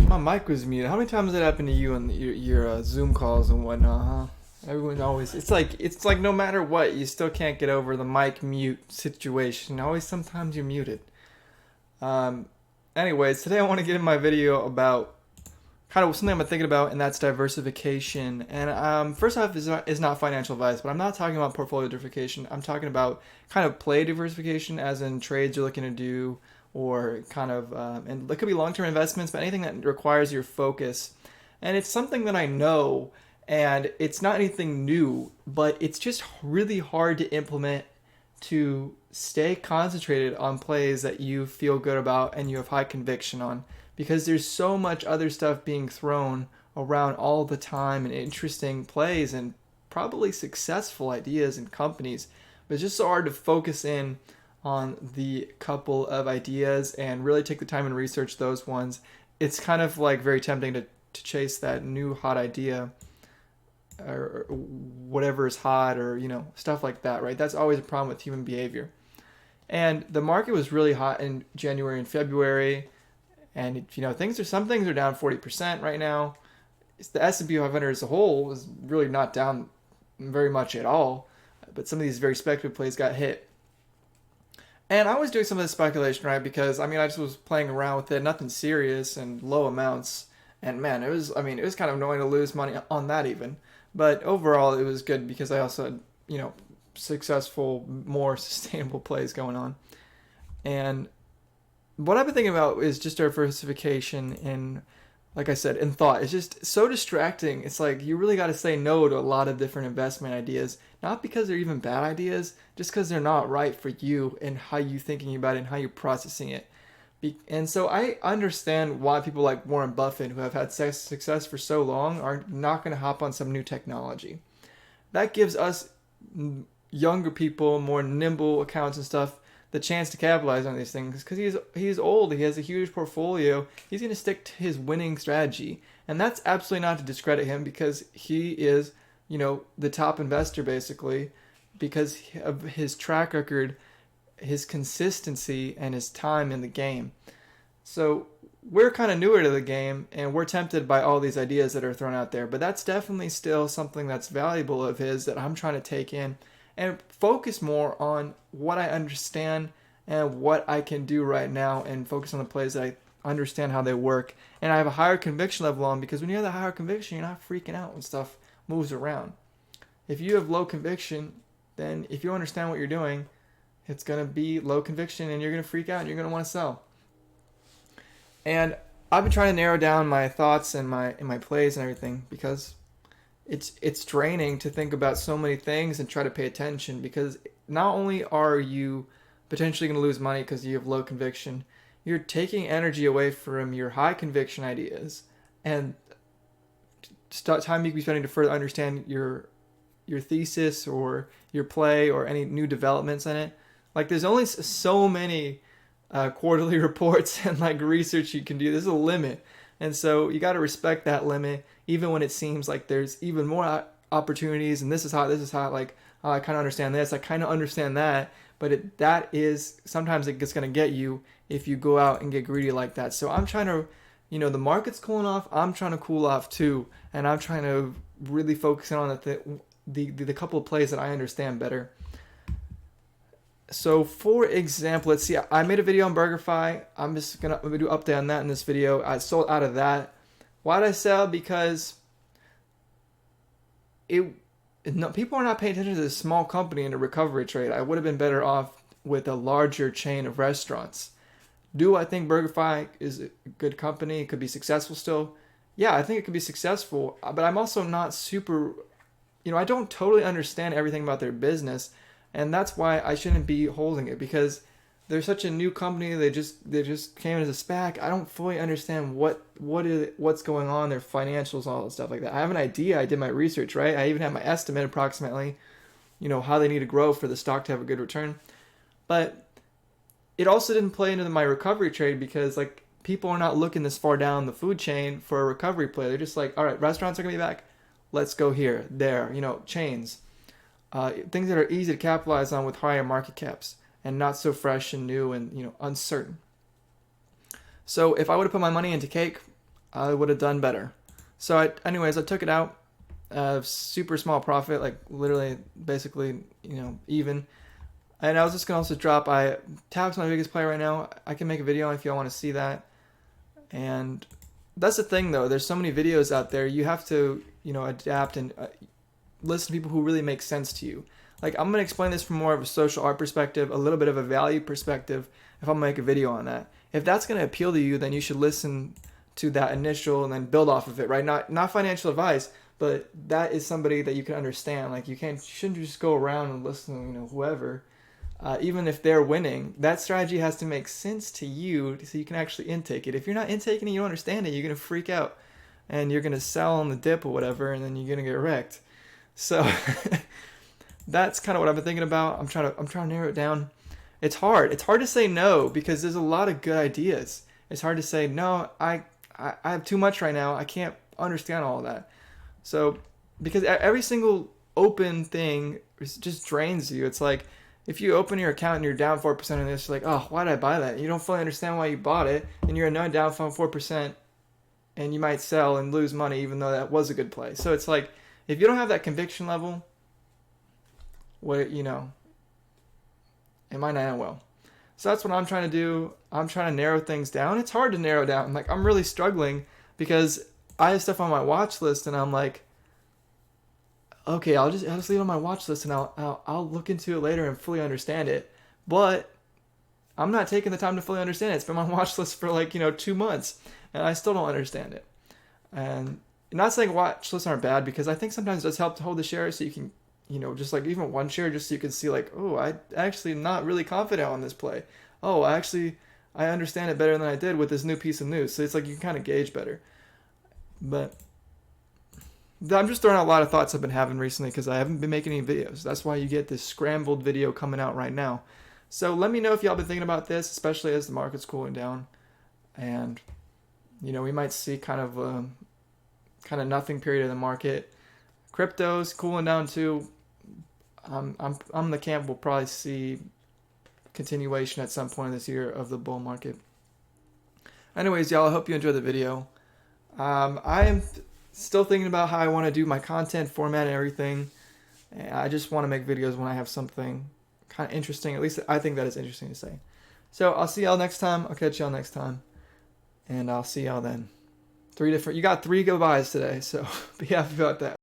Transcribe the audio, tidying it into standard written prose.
My mic was muted. How many times did that happen to you on your Zoom calls and whatnot, huh? Everyone always. It's like no matter what, you still can't get over the mic mute situation. Always, sometimes you're muted. Um. Anyways, today I want to get in my video about kind of something I'm thinking about, and that's diversification. And first off, is not financial advice, but I'm not talking about portfolio diversification. I'm talking about kind of play diversification, as in trades you're looking to do, or kind of, and it could be long-term investments, but anything that requires your focus. And it's something that I know, and it's not anything new, but it's just really hard to implement to stay concentrated on plays that you feel good about and you have high conviction on, because there's so much other stuff being thrown around all the time and interesting plays and probably successful ideas and companies, but it's just so hard to focus in on the couple of ideas and really take the time and research those ones. It's kind of like very tempting to chase that new hot idea, or whatever is hot, or stuff like that, right? That's always a problem with human behavior. And the market was really hot in January and February, and some things are down 40% right now. The S&P 500 as a whole is really not down very much at all, but some of these very speculative plays got hit. And I was doing some of this speculation, right? Because I just was playing around with it, nothing serious and low amounts. And man, it was kind of annoying to lose money on that even. But overall, it was good because I also had, successful, more sustainable plays going on. And what I've been thinking about is just diversification in, like I said, in thought. It's just so distracting. It's like you really got to say no to a lot of different investment ideas, not because they're even bad ideas, just because they're not right for you and how you are thinking about it and how you're processing it. And so I understand why people like Warren Buffett, who have had success for so long, are not going to hop on some new technology. That gives us younger people, more nimble accounts and stuff, the chance to capitalize on these things, because he's old, he has a huge portfolio, he's going to stick to his winning strategy. And that's absolutely not to discredit him, because he is, the top investor basically, because of his track record, his consistency, and his time in the game. So we're kind of newer to the game, and we're tempted by all these ideas that are thrown out there, but that's definitely still something that's valuable of his that I'm trying to take in and focus more on what I understand and what I can do right now, and focus on the plays that I understand how they work and I have a higher conviction level on, because when you have the higher conviction, you're not freaking out when stuff moves around. If you have low conviction, then if you understand what you're doing, it's going to be low conviction and you're going to freak out and you're going to want to sell. And I've been trying to narrow down my thoughts and my plays and everything, because it's draining to think about so many things and try to pay attention, because not only are you potentially going to lose money because you have low conviction, you're taking energy away from your high conviction ideas and time you can be spending to further understand your thesis or your play or any new developments in it. Like, there's only so many quarterly reports and like research you can do. There's a limit, and so you got to respect that limit, even when it seems like there's even more opportunities. And this is how like, oh, I kind of understand this, I kind of understand that, but that is sometimes it's going to get you if you go out and get greedy like that. So I'm trying to, the market's cooling off. I'm trying to cool off too, and I'm trying to really focus on the couple of plays that I understand better. So, for example, let's see. I made a video on BurgerFi. I'm do an update on that in this video. I sold out of that. Why did I sell? Because people are not paying attention to this small company in a recovery trade. I would have been better off with a larger chain of restaurants. Do I think BurgerFi is a good company? It could be successful still. Yeah, I think it could be successful, but I'm also not super. I don't totally understand everything about their business. And that's why I shouldn't be holding it, because they're such a new company. They just came in as a SPAC. I don't fully understand what's going on, their financials, all that stuff like that. I have an idea. I did my research, right? I even have my estimate approximately, how they need to grow for the stock to have a good return. But it also didn't play into my recovery trade, because like, people are not looking this far down the food chain for a recovery play. They're just like, all right, restaurants are gonna be back. Let's go here, there, chains. Things that are easy to capitalize on with higher market caps and not so fresh and new and uncertain. So if I would have put my money into Cake, I would have done better. So anyways, I took it out. Super small profit, like literally, basically, even. And I was just gonna also drop. Tab's my biggest player right now. I can make a video if y'all want to see that. And that's the thing, though. There's so many videos out there. You have to, adapt and listen to people who really make sense to you. Like, I'm gonna explain this from more of a social art perspective, a little bit of a value perspective. If I'm gonna make a video on that, if that's gonna appeal to you, then you should listen to that initial and then build off of it, right? Not financial advice, but that is somebody that you can understand. Like, you shouldn't just go around and listen to whoever. Even if they're winning, that strategy has to make sense to you so you can actually intake it. If you're not intaking it, you don't understand it, you're going to freak out and you're going to sell on the dip or whatever, and then you're going to get wrecked. So that's kind of what I've been thinking about. I'm trying to narrow it down. It's hard. It's hard to say no because there's a lot of good ideas. It's hard to say no, I have too much right now. I can't understand all of that. So because every single open thing just drains you. It's like, if you open your account and you're down 4% on this, you're like, oh, why did I buy that? You don't fully understand why you bought it, and you're annoyed down 4%, and you might sell and lose money even though that was a good play. So it's like, if you don't have that conviction level, it might not end well. So that's what I'm trying to do. I'm trying to narrow things down. It's hard to narrow down. Like, I'm really struggling because I have stuff on my watch list, and I'm like, okay, I'll just leave it on my watch list and I'll look into it later and fully understand it. But I'm not taking the time to fully understand it. It's been on my watch list for 2 months and I still don't understand it. And I'm not saying watch lists aren't bad, because I think sometimes it does help to hold the share so you can, just like even one share, just so you can see like, oh, I actually am not really confident on this play. Oh, I understand it better than I did with this new piece of news. So it's like you can kind of gauge better. But I'm just throwing out a lot of thoughts I've been having recently because I haven't been making any videos. That's why you get this scrambled video coming out right now. So let me know if y'all been thinking about this, especially as the market's cooling down. And, we might see kind of nothing period in the market. Crypto's cooling down too. I'm in the camp we'll probably see continuation at some point this year of the bull market. Anyways, y'all, I hope you enjoyed the video. I am still thinking about how I want to do my content format and everything. And I just want to make videos when I have something kind of interesting. At least I think that is interesting to say. So I'll see y'all next time. I'll catch y'all next time. And I'll see y'all then. You got 3 goodbyes today, so be happy about that.